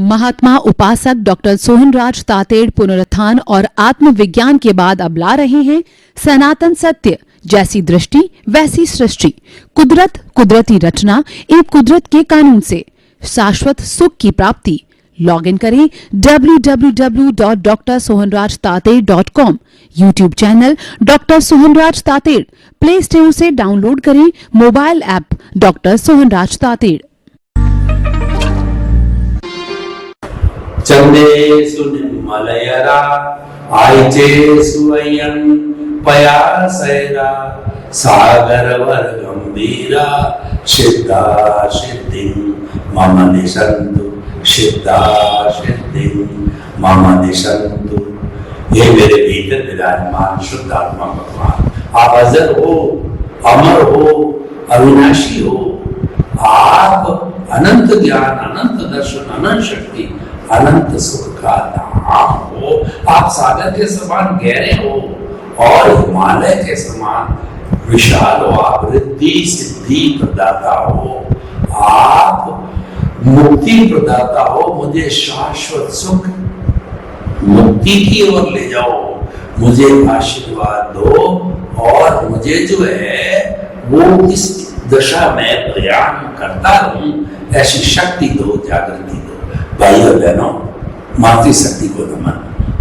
महात्मा उपासक डॉक्टर सोहनराज तातेड़ पुनरुत्थान और आत्मविज्ञान के बाद अब ला रहे हैं सनातन सत्य, जैसी दृष्टि वैसी सृष्टि, कुदरत, कुदरती रचना एवं कुदरत के कानून से शाश्वत सुख की प्राप्ति। लॉग इन करें www.drsohanrajtated.com, YouTube channel doctor Sohanraj Tated, Play Store से डाउनलोड करें mobile app doctor Sohanraj Tated. चंदेषु निर्मलयरा आयचेषु अयं पयासैरा सागरवर गंभीरा सिद्धा सिद्धिं मम निशन्तु सिद्धा सिद्धिं मम निशन्तु। ये मेरे भीतर विराजमान शुद्ध आत्मा भगवान, आप अजर हो, अमर हो, अविनाशी हो, आप अनंत ज्ञान, अनंत दर्शन, अनंत शक्ति, अनंत सुख का धाम हो। आप सागर के समान गहरे हो और हिमालय के समान विशाल हो। आप रिद्धि सिद्धि प्रदाता हो, आप मुक्ति प्रदाता हो। मुझे शाश्वत सुख मुक्ति की ओर ले जाओ, मुझे आशीर्वाद दो और मुझे जो है वो इस दशा में प्रयाण करता रहूं, ऐसी शक्ति दो, जागृति दो। भाइयों बहनों, मातृशक्ति को नमन।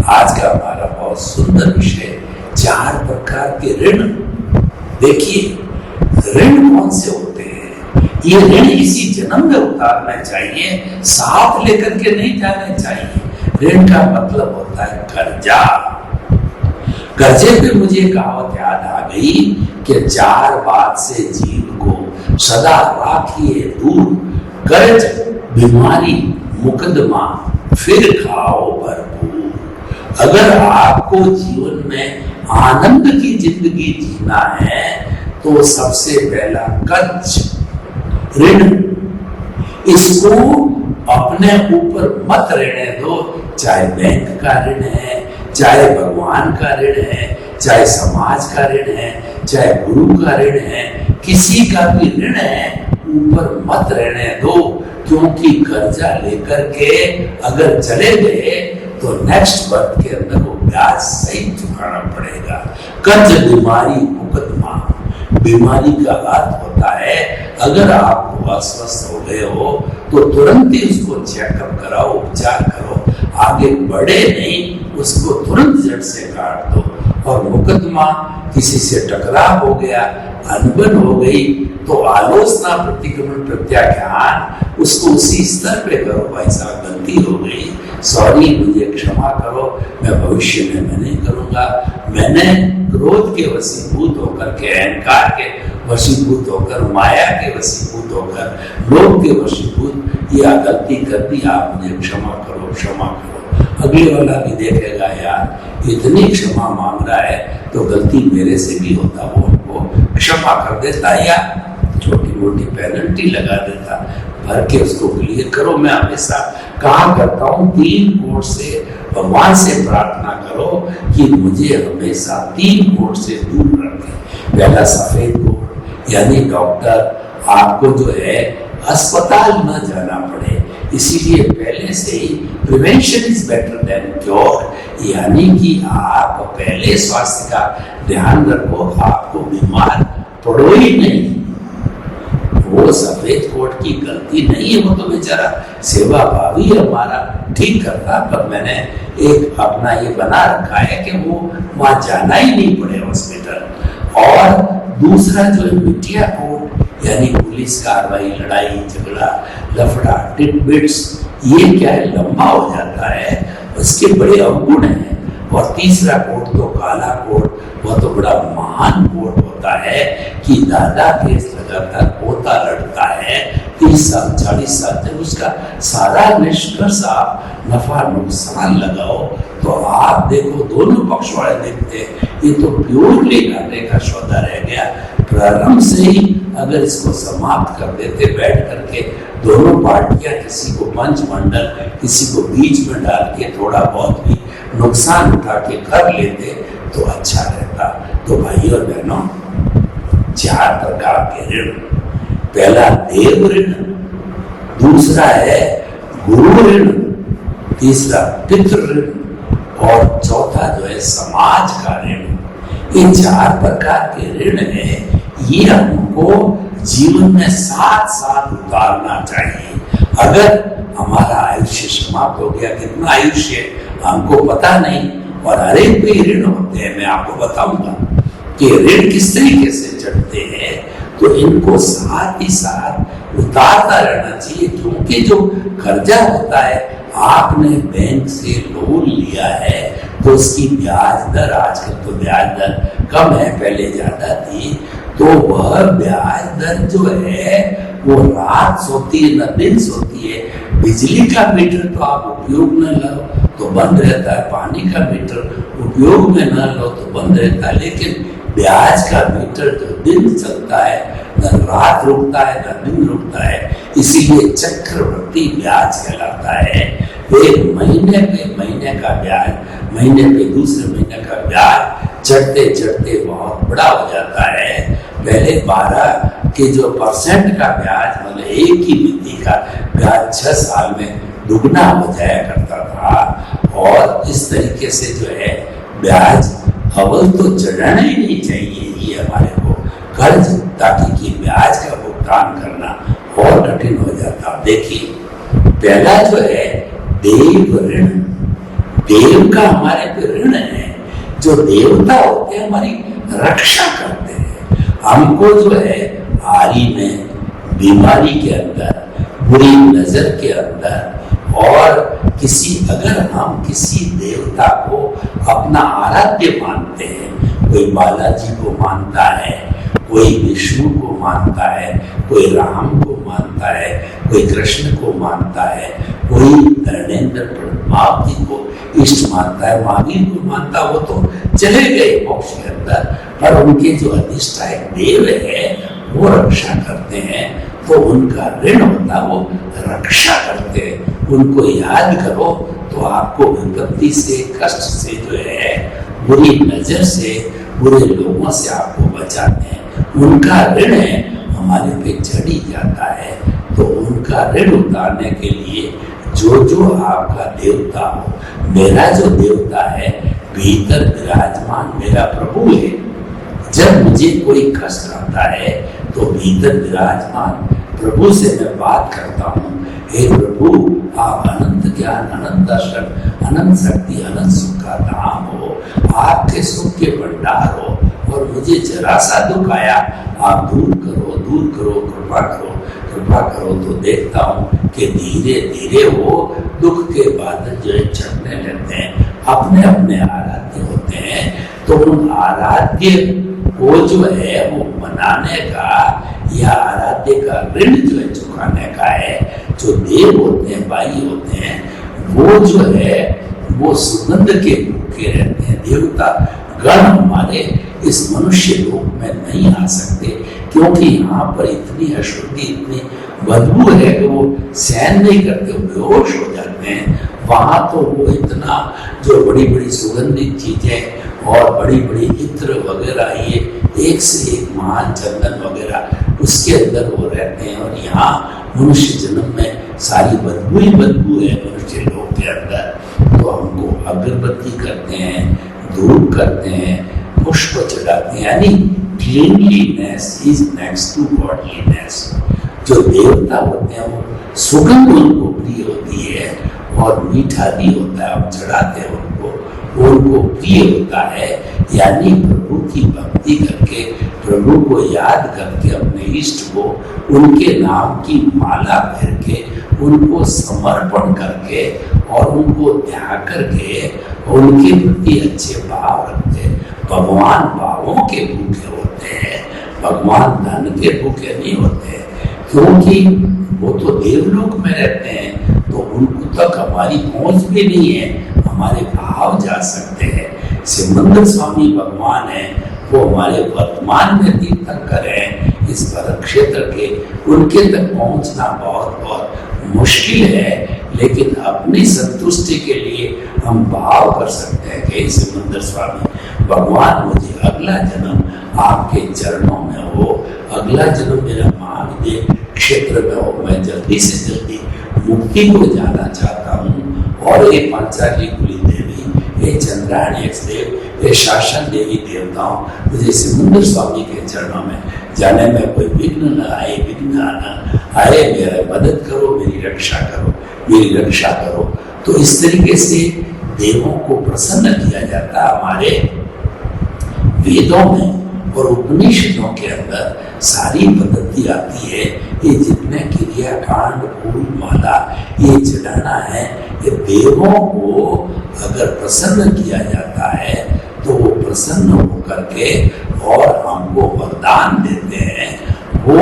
आज का हमारा बहुत सुंदर विषय 4 प्रकार के ऋण। देखिए, ऋण कौन से होते हैं? ये ऋण इसी जन्म में उतारना चाहिए, साथ लेकर के नहीं जाने चाहिए। ऋण का मतलब होता है कर्जा। कर्जे पे मुझे कहावत याद आ गई कि 4 बात से जीव को सदा राखिए दूर, कर्ज, बीमारी, मुकदमा, फिर खाओ भरपूर। अगर आपको जीवन में आनंद की जिंदगी जीना है तो सबसे पहला कर्ज, ऋण, इसको अपने ऊपर मत रहने दो। चाहे बैंक का ऋण है, चाहे भगवान का ऋण है, चाहे समाज का ऋण है, चाहे गुरु का ऋण है, किसी का भी ऋण है, ऊपर मत रहने दो। क्योंकि कर्जा लेकर के अगर चले गए तो नेक्स्ट बर्थ के अंदर वो ब्याज सही चुकाना पड़ेगा। कर्ज, बीमारी, मुकदमा। बीमारी का अर्थ होता है अगर आप अस्वस्थ हो गए हो तो तुरंत ही उसको चेकअप कराओ, उपचार करो, आगे बढ़े नहीं, उसको तुरंत जड़ से काट दो। और मुकदमा, किसी से टकराव हो गया, अनबन हो गई तो आलोचना, प्रतिक्रमण, प्रत्याख्यान, उसको उसी स्तर पे करो। भाई साहब, गलती हो गई, सॉरी, मुझे क्षमा करो, मैं भविष्य में मैं नहीं करूंगा। मैंने क्रोध के वशीभूत होकर के, अहंकार के वशीभूत होकर, माया के वशीभूत होकर, लोभ के वशीभूत यह गलती कर दी, आप मुझे क्षमा करो, क्षमा करो। अगले वाला भी देखेगा, यार इतनी क्षमा मांग रहा है तो गलती मेरे से भी होता, वो उनको क्षमा कर देता या छोटी मोटी पेनल्टी लगा देता, भर के उसको क्लियर करो। मैं हमेशा कहा करता हूँ 3 कोण से भगवान से प्रार्थना करो कि मुझे हमेशा 3 कोण से दूर रखें। पहला सफेद कोण, यानी डॉक्टर, आपको जो है अस्पताल न जाना पड़े, इसीलिए पहले से ही prevention is better than cure, यानी कि आप पहले स्वास्थ्य का ध्यान रखो, आपको बीमार पड़ो ही नहीं। वो सफेद कोट की गलती नहीं है, वो तो बेचारा सेवा भावी हमारा ठीक करता, पर मैंने एक अपना ये बना रखा है कि वो वहां जाना ही नहीं पड़े हॉस्पिटल। और दूसरा जो है मिटिया कोट, यानी पुलिस कार्रवाई, लड़ाई झगड़ा, लफड़ा, टिटबिट्स, ये क्या है, लंबा हो जाता है, उसके बड़े अवगुण हैं। और तीसरा कोट तो काला कोट, वह तो बड़ा महान कोट होता है कि दादा केस लगातार पोता लड़ता है 30 साल 40 साल तक, उसका सारा निष्कर्ष आप नफा नुकसान लगाओ तो आप देखो दोनों पक्ष वाले देखते हैं ये तो प्योरली घाटे का सौदा रह गया। प्रारंभ से ही अगर इसको समाप्त कर देते बैठ करके दोनों पार्टियां, किसी को मंत्रिमंडल, किसी को बीच में डाल के थोड़ा बहुत भी नुकसान उठा के कर लेते तो अच्छा रहता। तो भाइयों और बहनों, 4 प्रकार के ऋण। पहला देव ऋण, दूसरा है गुरु ऋण, तीसरा पितृ ऋण और चौथा जो है समाज का ऋण। ये 4 प्रकार के ऋण है, ये हमको जीवन में साथ साथ उतारना चाहिए। अगर हमारा आयुष्य समाप्त हो गया, कितना आयुष्य हमको पता नहीं, और हर एक पे ऋण होते हैं। मैं आपको बताऊंगा कि ऋण किस तरीके से चढ़ते हैं, तो इनको साथ ही साथ उतारता रहना चाहिए। क्योंकि जो कर्जा होता है, आपने बैंक से लोन लिया है तो उसकी ब्याज दर, आजकल तो ब्याज दर कम है, पहले ज्यादा थी, तो वह ब्याज दर जो है वो रात सोती है न दिन सोती है। बिजली का मीटर तो आप उपयोग में लो तो बंद रहता है, पानी का मीटर उपयोग में न लो तो बंद रहता है, लेकिन ब्याज का मीटर जो दिन चलता है, न रात रुकता है न दिन रुकता है, इसीलिए चक्रवृद्धि ब्याज कहलाता है। एक महीने पे महीने का ब्याज, महीने पे दूसरे महीने का ब्याज चढ़ते चढ़ते बहुत बड़ा हो जाता है। पहले 12 के जो % का ब्याज, मतलब एक ही मिति का ब्याज 6 साल में दुगना हो जाया करता था। और इस तरीके से जो है ब्याज अव्वल तो चढ़ाना ही नहीं चाहिए ये हमारे को कर्ज, ताकि कि ब्याज का भुगतान करना और कठिन हो जाता। देखिए, पहला जो है देव ऋण। देव का हमारे पे ऋण है। जो देवता होते हैं हमारी रक्षा करते हैं। हमको जो है आरी में, बीमारी के अंदर, बुरी नजर के अंदर, और अगर हम किसी देवता को अपना आराध्य मानते हैं, कोई बालाजी को मानता है, कोई विष्णु को मानता है, कोई राम को मानता है, कोई कृष्ण को मानता है, कोई धर्मेंद्र पद्मावती को इष्ट मानता है, महावीर को मानता, वो तो चले गए मोक्ष के अंदर, पर उनके जो अधिष्ठायक देव है वो रक्षा करते हैं। तो उनका ऋण होता है, वो रक्षा करते हैं। उनको याद करो तो आपको विपत्ति से, कष्ट से, जो है बुरी नजर से, बुरे लोगों से आपको बचाते हैं। उनका ऋण है हमारे पे चढ़ी जाता है। तो उनका ऋण उतारने के लिए जो आपका देवता हो, मेरा जो देवता है भीतर विराजमान मेरा प्रभु है। जब मुझे कोई कष्ट आता है तो भीतर विराजमान प्रभु से मैं बात करता हूँ, हे प्रभु, आप अनंत ज्ञान, अनंत दर्शन, अनंत शक्ति, अनंत सुख का धाम हो, आपके सुख के भंडार हो, और मुझे जरा सा दुख आया आप दूर करो, दूर करो, कृपा करो, कृपा करो। तो देखता हूँ कि धीरे धीरे वो दुख के बादल जो है चढ़ने लगते हैं, अपने अपने आराध्य होते हैं। तो उन आराध्य को जो है वो मनाने का या आराध्य का ऋण जो है चुकाने का है। जो देव होते हैं, भाई होते हैं, वो जो है वो सुगंध के भूखे रहते हैं। देवता गण हमारे इस मनुष्य लोक में नहीं आ सकते, क्योंकि यहाँ पर इतनी अशुद्धि, इतनी बदबू है कि वो सहन नहीं करते, बेहोश हो जाते हैं। वहाँ तो वो इतना जो बड़ी बड़ी सुगंधित चीजें और बड़ी बड़ी इत्र वगैरह, ये एक से एक महान चंदन वगैरह, उसके अंदर वो रहते हैं। और यहाँ मनुष्य जन्म में सारी बदबू ही बदबू है मनुष्य लोक के अंदर। तो हमको अगरबत्ती करते हैं, धूप करते हैं, पुष्प चढ़ाते हैं, यानी cleanliness is next to godliness. जो देवता होते हैं वो सुगंध उनको प्रिय होती है और मीठा भी होता है, हम चढ़ाते हैं उनको प्रिय होता है। यानी प्रभु की भक्ति करके, प्रभु को याद करके, अपने इष्ट को उनके नाम की माला फेर के, उनको समर्पण करके और उनको त्याग करके उनके प्रति अच्छे भाव रखते। भगवान भावों के भूखे होते हैं, भगवान धन के भूखे नहीं होते, क्योंकि वो तो देवलोक में रहते हैं, तो उनको तक हमारी पहुंच भी नहीं है, हमारे भाव जा सकते हैं। सिमंदर स्वामी भगवान है, वो हमारे वर्तमान में तीर्थंकर हैं इस भरत क्षेत्र के, उनके तक पहुंचना बहुत बहुत मुश्किल है। लेकिन अपनी संतुष्टि के लिए हम भाव कर सकते हैं कि सिमंदर स्वामी भगवान, मुझे अगला जन्म आपके चरणों में हो, अगला जन्म मेरा महाविद्य क्षेत्र में हो, मैं जल्दी से जल्दी मुक्ति को जाना चाहता हूँ और ये पांचाली कुली देवी, ये चंद्रायणी देव, ये शासन देवी देवताओं, मुझे समुद्र स्वामी के चरणों में जाने में कोई विघ्न न आए, विघ्न न आए, मेरा मदद करो, मेरी रक्षा करो, मेरी रक्षा करो। तो इस तरीके से देवों को प्रसन्न किया जाता हमारे वेदों में और उपनिषदों के अंदर सारी पद्धति आती है। ये जितने क्रिया कांड फूल माला ये चढ़ाना है, ये देवों को अगर प्रसन्न किया जाता है तो वो प्रसन्न होकर के और हमको वरदान देते हैं। वो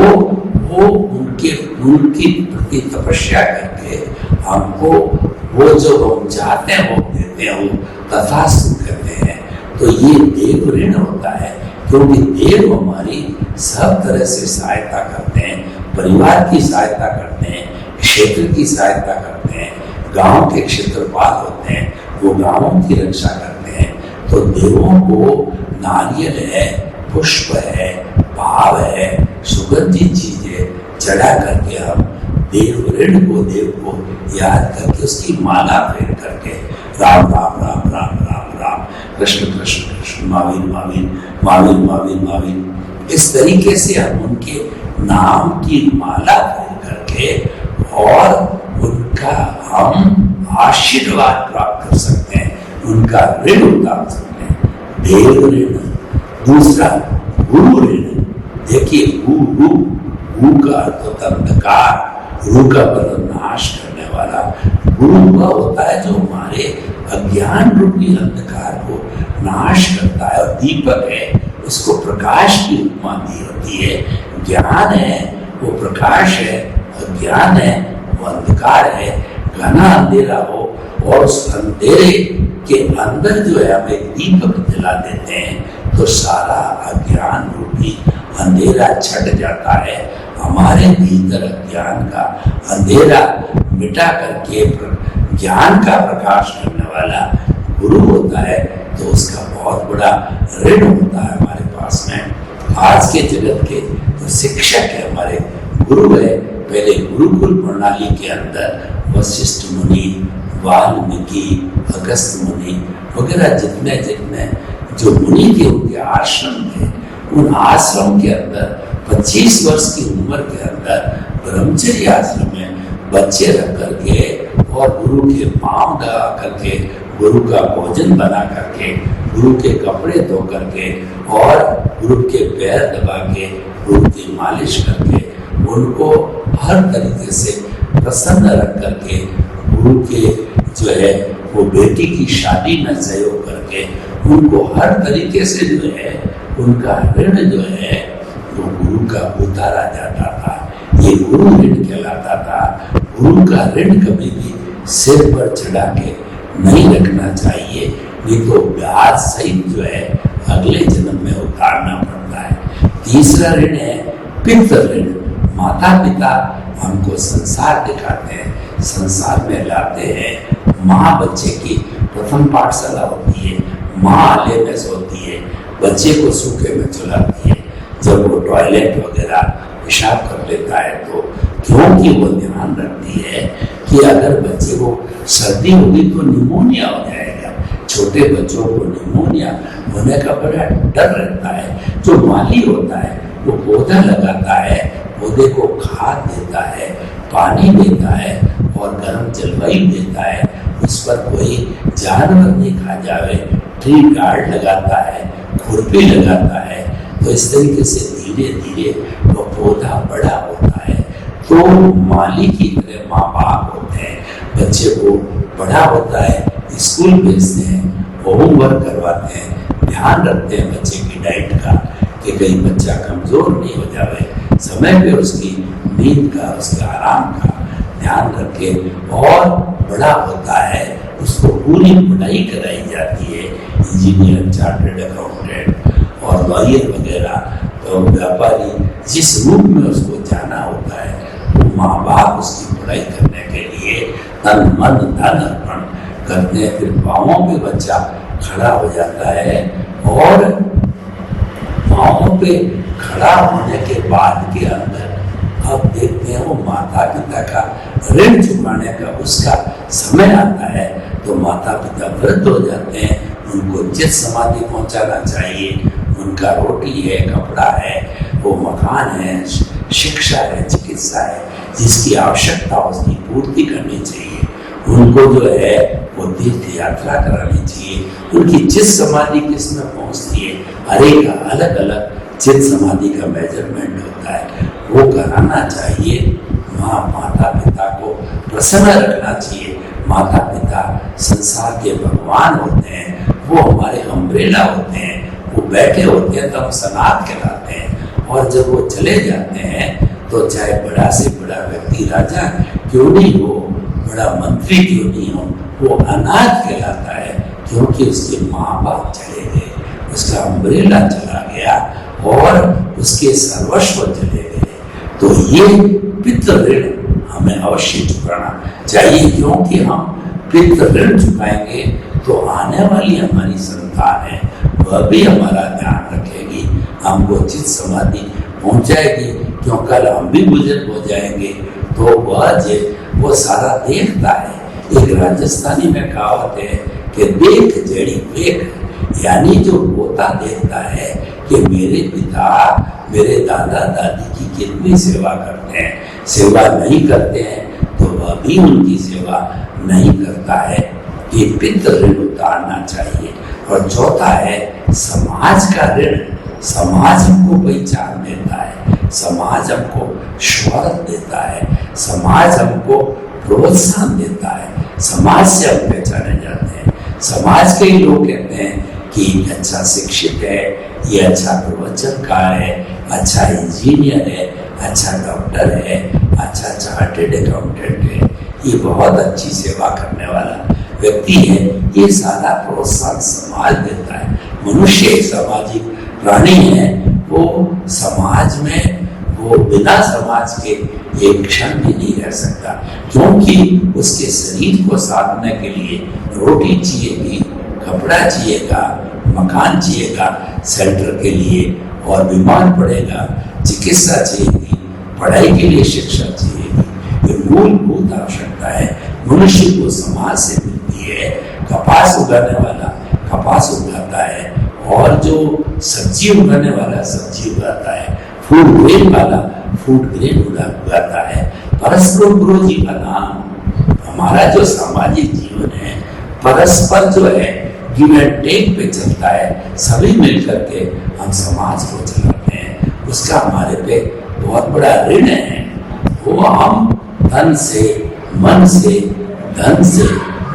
उनकी प्रति तपस्या करके हमको वो जो हम चाहते हैं वो देते हैं, वो तथास्तु कहते हैं। तो ये देव ऋण होता है, क्योंकि देव हमारी सब तरह से सहायता करते हैं, परिवार की सहायता करते हैं, क्षेत्र की सहायता करते हैं, गांव के क्षेत्रपाल होते हैं, वो गांवों की रक्षा करते हैं। तो देवों को नारियल है, पुष्प है, भाव है, सुगंधित चीजें चढ़ा करके हम देव ऋण को, देव को याद करके उसकी माला फेर करके राम राम राम राम राम राम, कृष्ण कृष्ण कृष्ण, माविन माविन माविन माविन माविन, इस तरीके से हम उनके नाम की माला फेर करके और उनका हम आशीर्वाद प्राप्त कर सकते हैं, उनका ऋण उतार सकते हैं। देव ऋण। दूसरा गुरु ऋण। देखिए गु का अर्थ होता है अंधकार, गुरु का मतलब नाश करने वाला। गुरु वह होता है जो हमारे अज्ञान रूपी अंधकार को नाश करता है, और दीपक है उसको प्रकाश की उपमा दी होती है। ज्ञान है वो प्रकाश है, अज्ञान है वो अंधकार है। घना अंधेरा हो और उस अंधेरे के अंदर जो है हम एक दीपक जला देते हैं तो सारा अज्ञान रूपी अंधेरा छट जाता है। हमारे भीतर अज्ञान का अंधेरा मिटा करके ज्ञान का प्रकाश करने वाला गुरु होता है, तो उसका बहुत बड़ा ऋण होता है हमारे पास में। आज के जगत के जो शिक्षक है, हमारे गुरु है, पहले गुरुकुल प्रणाली के अंदर वशिष्ठ मुनि, वाल्मीकि, अगस्त मुनि वगैरह जितने जितने जो मुनि थे उनके आश्रम थे, उन आश्रम के अंदर 25 वर्ष की उम्र के अंदर ब्रह्मचर्य आश्रम में बच्चे रख करके और गुरु के पांव दबा करके, गुरु का भोजन बना करके, गुरु के कपड़े धो करके और गुरु के पैर दबा के, गुरु की मालिश करके, उनको हर तरीके से प्रसन्न रख करके, गुरु के जो है वो बेटी की शादी में सहयोग करके, उनको हर तरीके से जो है उनका ऋण जो है वो गुरु का उतारा जाता था। ये गुरु ऋण कहलाता था। गुरु का ऋण कभी भी सिर पर चढ़ा के नहीं रखना चाहिए, नहीं तो ब्याज सहित जो है अगले जन्म में उतारना पड़ता है। तीसरा ऋण है पितृ ऋण। माता पिता हमको संसार दिखाते हैं, संसार में लाते हैं। माँ बच्चे की प्रथम पाठशाला होती है, माँ आले में सोती है, बच्चे को सूखे में चलाती है। जब वो टॉयलेट वगैरह पेशाब कर लेता है तो क्योंकि वो ध्यान रखती है कि अगर बच्चे को सर्दी होगी तो निमोनिया हो जाएगा। छोटे बच्चों को निमोनिया होने का बड़ा डर रहता है। जो माली होता है वो पौधा लगाता है, पौधे को खाद देता है, पानी देता है और गर्म जलवायु देता है, उस पर कोई जानवर नहीं खा जावे, ट्री गार्ड लगाता है, खुरपी लगाता है। तो इस तरीके से धीरे धीरे वो पौधा बड़ा होता है। तो माली की तरह माँ बाप होते हैं, बच्चे को बड़ा होता है, स्कूल भेजते हैं, होमवर्क करवाते हैं, ध्यान रखते हैं बच्चे की डाइट का कि कहीं बच्चा कमजोर नहीं हो जाए, समय पे उसकी नींद का, उसके आराम का ध्यान रखे। और बड़ा होता है उसको पूरी पढ़ाई कराई जाती है, इंजीनियर, चार्टर्ड अकाउंटेंट और लॉयर वगैरह। तो व्यापारी जिस रूप में उसको जाना होता है, वो माँ बाप उसकी पढ़ाई करने के लिए तन मन धन अर्पण करते हैं। फिर पाँवों पे बच्चा खड़ा हो जाता है और पाँवों पे खड़ा होने के बाद के अंदर अब देखते हैं वो माता पिता का ऋण चुकाने का उसका समय आता है तो माता पिता वृद्ध हो जाते हैं, उनको चित समाधि पहुंचाना चाहिए। उनका रोटी है, कपड़ा है, वो मकान है, शिक्षा है, चिकित्सा है, जिसकी आवश्यकता उसकी पूर्ति करनी चाहिए। उनको जो है वो तीर्थ यात्रा करानी चाहिए। उनकी चित समाधि किसमें पहुंचती है, हर एक का अलग अलग चित समाधि का मेजरमेंट होता है, वो कराना चाहिए। माता पिता को प्रसन्न रखना चाहिए। माता पिता संसार के भगवान होते हैं, वो हमारे अम्ब्रेला होते हैं, वो बैठे होते हैं तो हम सनात कहलाते हैं। और जब वो चले जाते हैं तो चाहे बड़ा से बड़ा व्यक्ति राजा क्यों नहीं हो, बड़ा मंत्री क्यों नहीं हो, वो अनाथ कहलाता है, क्योंकि उसके माँ बाप चले गए, उसका अम्ब्रेला चला गया और उसके सर्वस्व चले गए। तो ये पितृ ऋण हमें अवश्य चुकाना चाहिए, क्योंकि हम पितृ ऋण चुकाएंगे तो आने वाली हमारी संतान है वह भी हमारा ध्यान रखेगी, हमको चित समाधि पहुंचाएगी। क्यों कल हम भी बुजुर्ग हो जाएंगे तो वो सारा देखता है। एक राजस्थानी में कहावत है कि देख जड़ी देख, यानी जो पोता देखता है कि मेरे पिता मेरे दादा दादी की कितनी सेवा करते हैं, सेवा नहीं करते हैं तो वह भी उनकी सेवा नहीं करता है। ये पितृ ऋण उतारना चाहिए। और चौथा है समाज का ऋण। समाज हमको पहचान देता है, समाज हमको शोहरत देता है, समाज हमको प्रोत्साहन देता है, समाज से हम पहचाने जाते हैं। समाज के ही लोग कहते हैं कि ये अच्छा शिक्षित है, ये अच्छा प्रवचनकार है, अच्छा इंजीनियर है, अच्छा डॉक्टर है, अच्छा चार्टेड अकाउंटेंट है, ये बहुत अच्छी सेवा करने वाला व्यक्ति है। ये सारा प्रोत्साहन समाज देता है। मनुष्य एक सामाजिक प्राणी है, वो समाज में वो बिना समाज के एक क्षण भी नहीं रह सकता, क्योंकि उसके शरीर को साधने के लिए रोटी चाहिएगी, कपड़ा चाहिएगा, मकान चाहिएगा सेंटर के लिए, और बीमार पड़ेगा, चिकित्सा चाहिएगी, पढ़ाई के लिए शिक्षा चाहिएगी। ये मूलभूत आवश्यकता है, मनुष्य को समाज से मिलती है। कपास उगाने वाला कपास उगाता है, और जो सब्जी उगाने वाला सब्जी उगाता है, फूड ग्रेन वाला फूड ग्रेन उगाता है। परस्पर गुरुजी का नाम हमारा जो सामाजिक जीवन है परस्पर जो है गिव एंड टेक पे चलता है। सभी मिलकर के हम समाज को चलाते हैं, उसका हमारे पे बहुत बड़ा ऋण है। वो हम तन से, मन से, धन से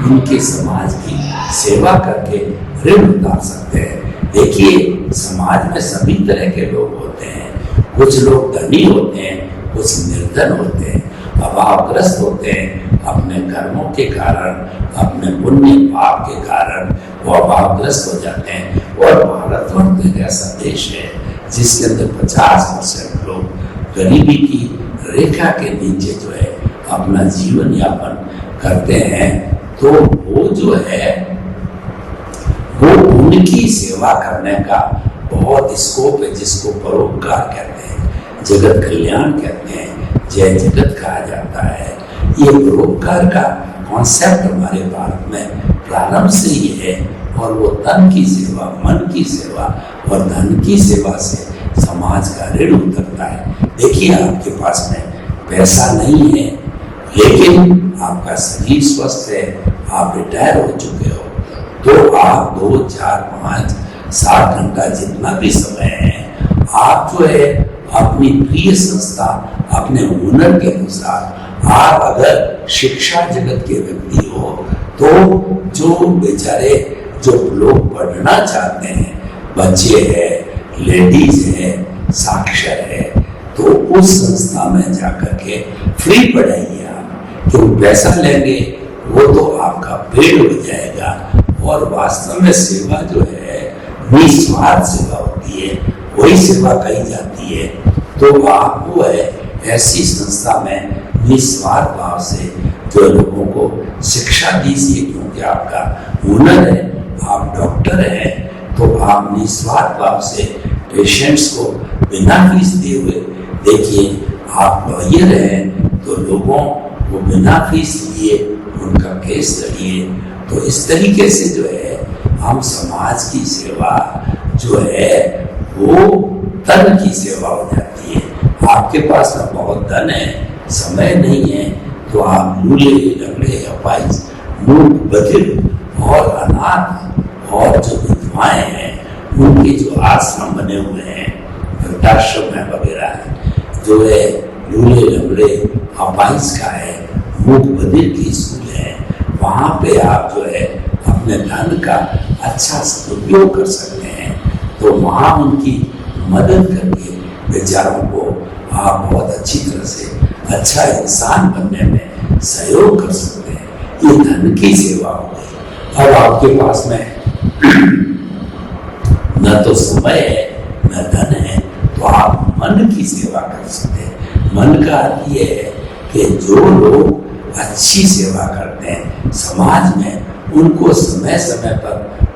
इनके समाज की सेवा करके ऋण उतार सकते हैं। देखिए, समाज में सभी तरह के लोग होते हैं। कुछ लोग धनी होते हैं, कुछ निर्धन होते हैं, अभावग्रस्त होते हैं, अपने कर्मों के कारण, अपने पुण्य पाप के कारण वो अभावग्रस्त हो जाते हैं। और भारतवर्ष एक ऐसा देश है जिसके अंदर 50% लोग गरीबी की रेखा के नीचे जो है अपना जीवन यापन करते हैं। तो वो जो है वो उनकी सेवा करने का बहुत स्कोप है, जिसको परोपकार कहते हैं, जगत कल्याण कहते हैं, जय जगत कहा जाता है। ये परोपकार का कॉन्सेप्ट हमारे भारत में प्रारंभ से ही है, और वो तन की सेवा, मन की सेवा और धन की सेवा से समाज का ऋण उतरता है। देखिए, आपके पास में पैसा नहीं है, लेकिन आपका शरीर स्वस्थ है, आप रिटायर हो चुके हो, तो आप 2, 4, 5, 7 घंटा जितना भी समय है, आप जो है अपनी प्रिय संस्था, अपने हुनर के अनुसार, आप अगर शिक्षा जगत के व्यक्ति हो तो जो बेचारे जो लोग पढ़ना चाहते हैं, बच्चे हैं, लेडीज हैं, साक्षर है, तो उस संस्था में जाकर के फ्री पढ़ाइए आप। क्यों पैसा लेंगे, वो तो आपका पेड़ हो जाएगा। और वास्तव में सेवा जो है निस्वार्थ सेवा होती है, वही सेवा कही जाती है। तो आप वो है ऐसी संस्था में निस्वार्थ भाव से जो लोगों को शिक्षा दीजिए, क्योंकि आपका हुनर है, आप डॉक्टर हैं, तो आप निस्वार्थ भाव से पेशेंट्स को बिना फीस दिए हुए, देखिए आप लॉयर हैं तो लोगों वो बिना फीस लिए उनका केस लड़िए। तो इस तरीके से जो है हम समाज की सेवा जो है वो धन की सेवा हो जाती है। आपके पास में बहुत धन है, समय नहीं है, तो आप लूले लंगड़े अपाहिज मूक बधिर और अनाथ और जो विधवाएं हैं उनके जो आश्रम बने हुए हैं, वृद्धाश्रम है वगैरह है, जो है लूले लंगड़े अपाहिज का है, मूक बधिर की स्कूल है, वहाँ पे आप जो है अपने धन का अच्छा सदुपयोग कर सकते हैं। तो वहाँ उनकी मदद करके बेचारों को आप बहुत अच्छी तरह से अच्छा इंसान बनने में सहयोग कर सकते हैं। ये धन की सेवा हो गई। अब आपके पास में न तो समय है न धन है, तो आप मन की सेवा कर सकते हैं। मन का अर्थ ये है कि जो लोग अच्छी सेवा करते हैं समाज में, उनको समय समय पर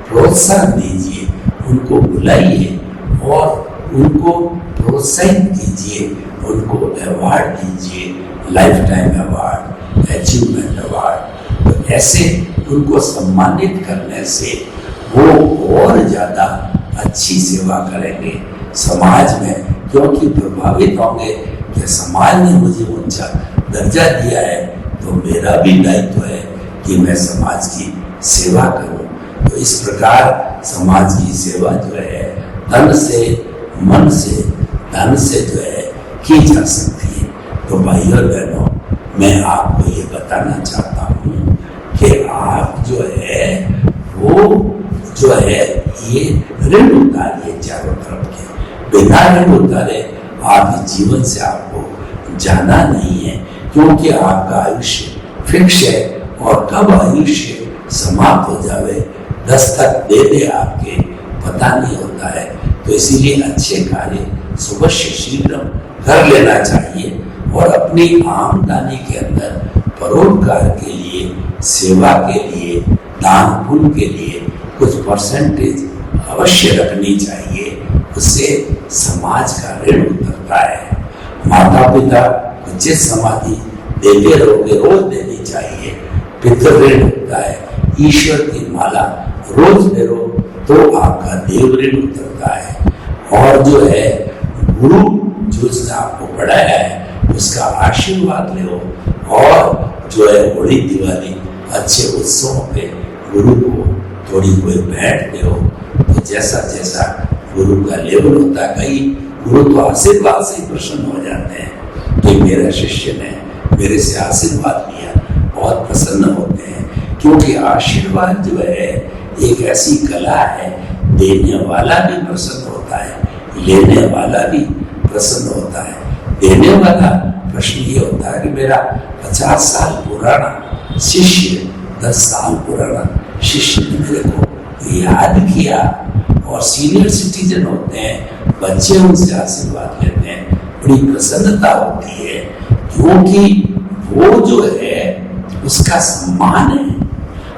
प्रोत्साहन दीजिए, उनको बुलाइए और उनको प्रोत्साहित कीजिए, उनको अवार्ड दीजिए, life time award, achievement award. तो ऐसे उनको सम्मानित करने से वो और ज़्यादा अच्छी सेवा करेंगे समाज में, क्योंकि प्रभावित होंगे कि समाज ने मुझे ऊंचा दर्जा दिया है, तो मेरा भी दायित्व है कि मैं समाज की सेवा करूं। तो इस प्रकार समाज की सेवा जो है तन से, मन से, धन से जो है की जा सकती है। तो भाई और बहनों, मैं आपको ये बताना चाहता हूँ कि आप जो है वो जो है ये ऋण उतारिए चारों तरफ के। बिना ऋण उतारे आपके जीवन से आपको जाना नहीं है, क्योंकि आपका आयुष्य फिक्स है और कब आयुष्य समाप्त हो जावे, दस्तक दे दे आपके, पता नहीं होता है। तो इसीलिए अच्छे कार्य सुबह से शीघ्र कर लेना चाहिए और अपनी आमदनी के अंदर परोपकार के लिए, सेवा के लिए, दान पुण्य के लिए कुछ परसेंटेज अवश्य रखनी चाहिए। उससे समाज का ऋण उतरता है। माता पिता उचित समाधि देते रहोगे, रोज देनी चाहिए। पितृ ऋण होता है, ईश्वर की माला रोज ले लो तो आपका देव ऋण उतरता है। और जो है गुरु जो उसने आपको पढ़ाया है उसका आशीर्वाद लो, और जो है होली दिवाली अच्छे उत्सवों पे गुरु को थोड़ी कोई भेंट दो। तो जैसा जैसा गुरु का लेवल होता है, कई गुरु तो आशीर्वाद से प्रसन्न हो जाते हैं कि मेरा शिष्य ने मेरे से आशीर्वाद लिया, बहुत प्रसन्न होते हैं। क्योंकि आशीर्वाद जो है एक ऐसी कला है, देने वाला भी प्रसन्न होता है, लेने वाला भी प्रसन्न होता है। देने वाला प्रश्न ये होता है कि मेरा 50 साल पुराना शिष्य, 10 साल पुराना शिष्य ने मेरे को याद किया, और सीनियर सिटीजन होते हैं बच्चे, उनसे आशीर्वाद लेते हैं, बड़ी प्रसन्नता होती है, क्योंकि वो जो है उसका सम्मान है।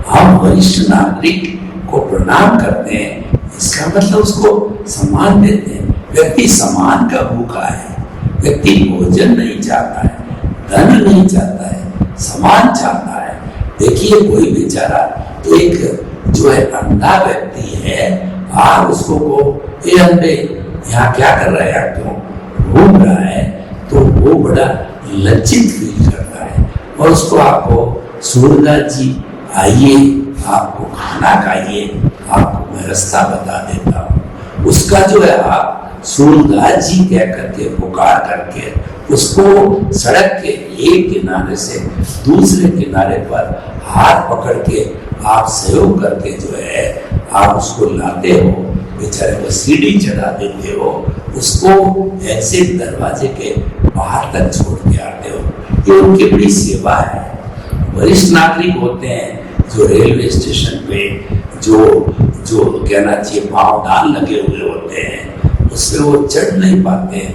हम वरिष्ठ नागरिक को प्रणाम करते हैं, इसका मतलब उसको सम्मान देते हैं। व्यक्ति सम्मान का भूखा है, व्यक्ति भोजन नहीं चाहता है, धन नहीं चाहता है, सम्मान चाहता है। देखिए कोई बेचारा एक जो है अंधा व्यक्ति है, आप उसको को ये अंधे यहाँ क्या कर रहा है, क्यों घूम रहा है, तो वो बड़ा लज्जित फील करता है, और उसको आपको सूरदास जी आइए, आपको खाना खाइए, आपको मैं रास्ता बता देता हूँ, उसका जो है आप सूरदास जी कह करके पुकार करके उसको सड़क के एक किनारे से दूसरे किनारे पर हाथ पकड़ के आप सहयोग करके जो है आप उसको लाते हो, बेचारे को सीढ़ी चढ़ा देते हो, उसको एग्जिट दरवाजे के बाहर तक छोड़ के आते हो। ये उनकी बड़ी सेवा है। वरिष्ठ नागरिक होते हैं जो रेलवे स्टेशन पे जो कहना चाहिए पाँवदान लगे हुए होते हैं, उससे वो चढ़ नहीं पाते,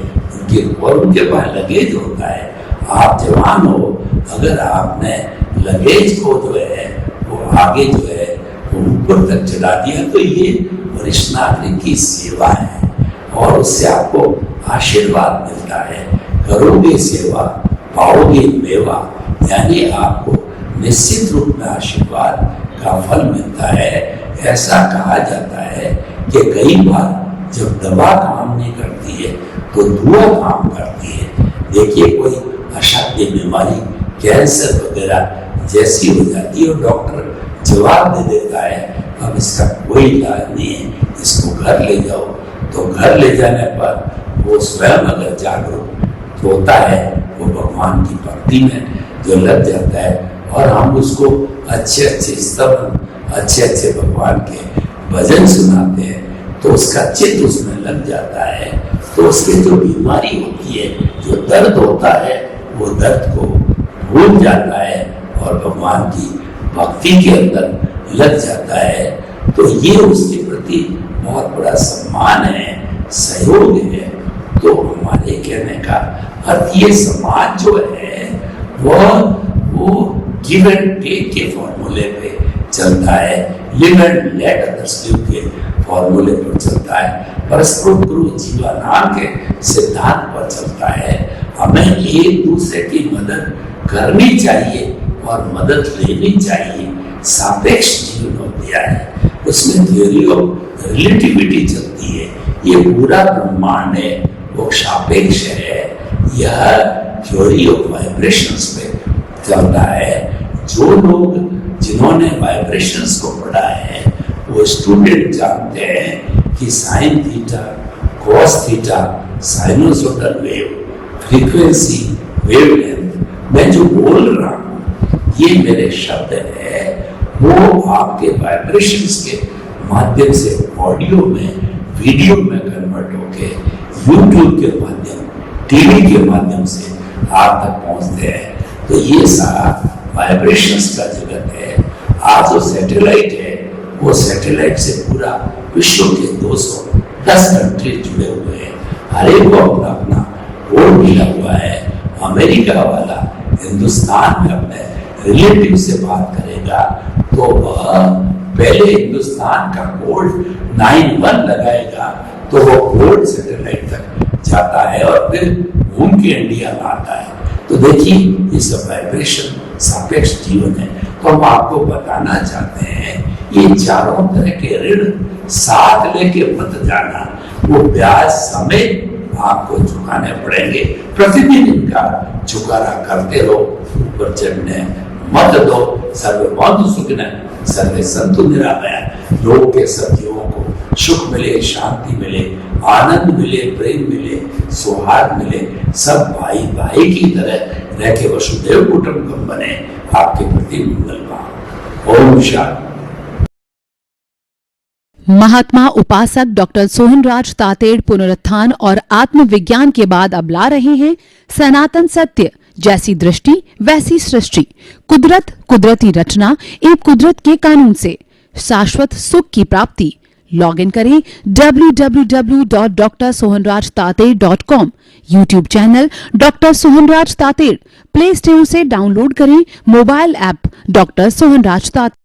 उनके पास लगेज होता है। आप जवान हो, अगर आपने लगेज को जो है वो आगे जो है वो ऊपर तक चढ़ा दिया, तो ये वरिष्ठ नागरिक की सेवा है, और उससे आपको आशीर्वाद मिलता है। करोगे सेवा पाओगे मेवा, यानी आपको निश्चित रूप में आशीर्वाद का फल मिलता है। ऐसा कहा जाता है कि कई बार जब दवा काम नहीं करती है तो दुआ काम करती है। देखिए कोई असाध्य बीमारी कैंसर वगैरह जैसी हो जाती है और डॉक्टर जवाब दे देता है अब इसका कोई इलाज नहीं है, इसको घर ले जाओ। तो घर ले जाने पर वो स्वयं अगर जागरूक होता है वो भगवान की भक्ति में जो लग जाता है और हम उसको अच्छे अच्छे स्तवन अच्छे अच्छे भगवान के भजन सुनाते हैं तो उसका चित्त उसमें लग जाता है। तो उसकी जो बीमारी होती है, जो दर्द होता है, वो दर्द को भूल जाता है और भगवान की भक्ति के अंदर लग जाता है। तो ये उसके प्रति बहुत बड़ा सम्मान है, सहयोग है। तो हमारे कहने का अर्थ ये समाज जो है वो गिव एंड टेक के फॉर्मूले पे चलता है, live and let others live के फॉर्मूले पर चलता है, परस्पर गुरु जीवनाम के सिद्धांत पर चलता है। हमें एक दूसरे की मदद करनी चाहिए और मदद लेनी चाहिए। सापेक्ष जीवन दिया है, उसमें थ्योरी ऑफ रिलेटिविटी चलती है। ये पूरा ब्रह्मांड है वो सापेक्ष है। यह थ्योरी ऑफ वाइब्रेशंस पे चलता है। जो लोग जिन्होंने वाइब्रेशंस को पढ़ा है वो स्टूडेंट जानते हैं कि sine theta cos theta sinusoidal wave frequency wavelength मैं जो बोल रहा हूँ ये मेरे शब्द है वो आपके वाइब्रेशंस के माध्यम से ऑडियो में वीडियो में कन्वर्ट होके यूट्यूब के माध्यम टीवी के माध्यम से आप तक पहुंचते हैं। तो ये सारा वाइब्रेशंस का जगत है। आज जो सैटेलाइट है वो सैटेलाइट से पूरा विश्व के 210 कंट्री जुड़े हुए हैं। हर एक को अपना अपना कोड मिला हुआ है। अमेरिका वाला हिंदुस्तान में अपने रिलेटिव से बात करेगा तो वह पहले हिंदुस्तान का कोड 91 लगाएगा तो वो कोड सैटेलाइट तक जाता है और फिर घूम के इंडिया में आता है। तो देखिए ये सब वाइब्रेशन सापेक्ष जीवन है। तो हम आपको बताना चाहते हैं ये चारों तरह के ऋण साथ लेके मत जाना, वो ब्याज समेत आपको चुकाने पड़ेंगे। प्रतिदिन इनका चुकाना करते रहो, ऊपर चढ़ने मत दो। सर्वभौम सुखिनः सर्वे सन्तु निरामया। लोग के सब जीवों को सुख मिले, शांति मिले, आनंद मिले, प्रेम मिले, सौहार्द मिले, सब भाई भाई की तरह रह के वसुदेव कुटुंबकम बने। आपके प्रति मंगल। ओम शांति। महात्मा उपासक डॉक्टर सोहनराज तातेड़ पुनरुत्थान और आत्मविज्ञान के बाद अब ला रहे हैं सनातन सत्य, जैसी दृष्टि वैसी सृष्टि, कुदरत कुदरती रचना एवं कुदरत के कानून से शाश्वत सुख की प्राप्ति। लॉग इन करें www.drsohanrajtated.com। YouTube channel doctor Sohanraj Tated, Play Store से डाउनलोड करें mobile app doctor Sohanraj Tated.